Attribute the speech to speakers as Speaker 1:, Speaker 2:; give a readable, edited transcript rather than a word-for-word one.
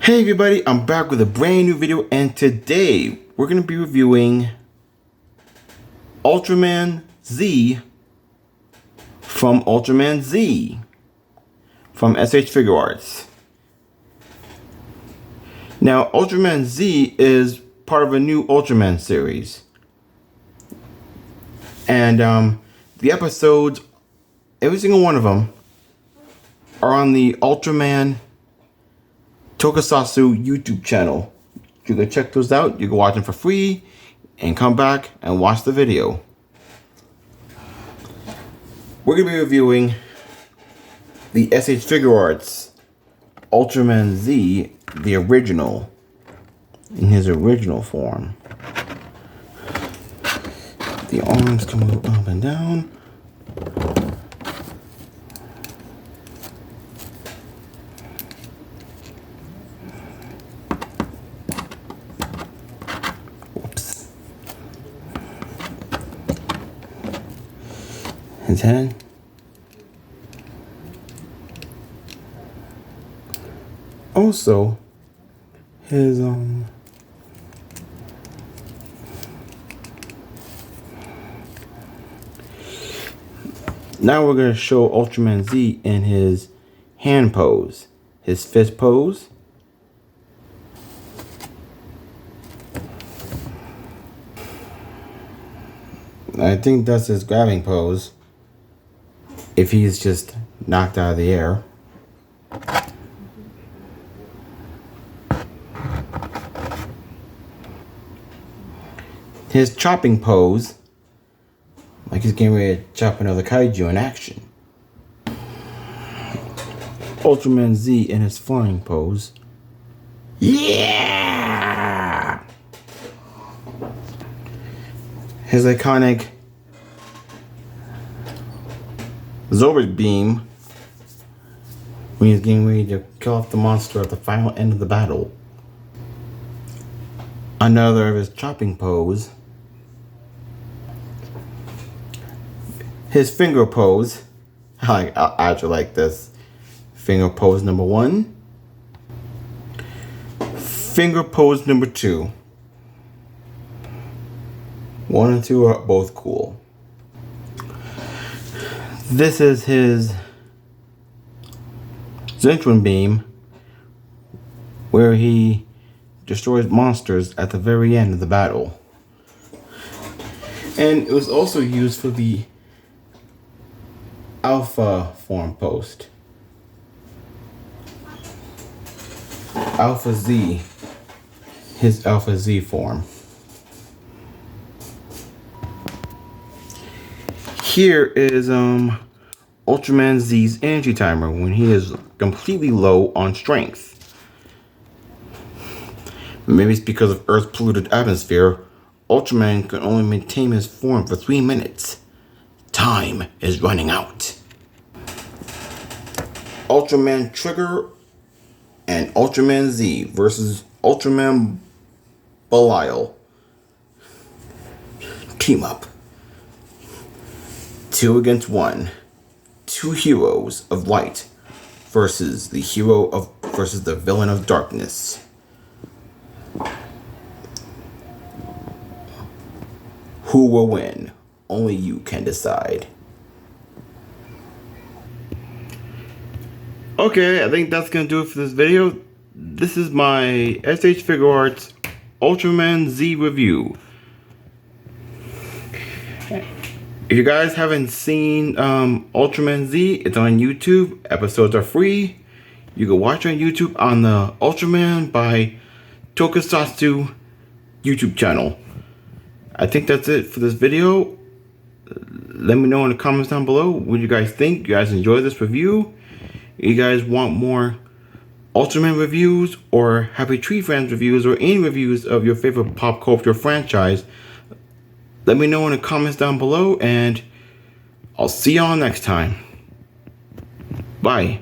Speaker 1: Hey everybody, I'm back with a brand new video, and today we're going to be reviewing Ultraman Z from Ultraman Z from s.h.figuarts. Now, Ultraman Z is part of a new Ultraman series, and the episodes, every single one of them, are on the Ultraman Tokasat YouTube channel. You can check those out. You can watch them for free and come back and watch the video. We're going to be reviewing the s.h.figuarts Ultraman Z, the original, in his original form. The arms come up and down. His head. Also, his now we're going to show Ultraman Z in his hand pose, his fist pose. I think that's his grabbing pose, if he's just knocked out of the air. His chopping pose, like he's getting ready to chop another kaiju in action. Ultraman Z in his flying pose. Yeah! His iconic Zorbit beam when he's getting ready to kill off the monster at the final end of the battle. Another of his chopping pose. His finger pose. I actually like this. Finger pose number 1. Finger pose number 2. 1 and 2 are both cool. This is his Ultraman beam, where he destroys monsters at the very end of the battle. And it was also used for the Alpha form post. Alpha Z. His Alpha Z form. Here is Ultraman Z's energy timer when he is completely low on strength. Maybe it's because of Earth's polluted atmosphere. Ultraman can only maintain his form for 3 minutes. Time is running out. Ultraman Trigger and Ultraman Z versus Ultraman Belial. Team up. 2 against 1. 2 heroes of light versus the villain of darkness. Who will win? Only you can decide. Okay, I think that's gonna do it for this video. This is my s.h.figuarts Ultraman Z review. If you guys haven't seen Ultraman Z, it's on YouTube. Episodes are free. You can watch on YouTube on the Ultraman by Tokasat YouTube channel. I think that's it for this video. Let me know in the comments down below what you guys think. You guys enjoy this review? You guys want more Ultraman reviews or Happy Tree Friends reviews or any reviews of your favorite pop culture franchise? Let me know in the comments down below, and I'll see y'all next time. Bye.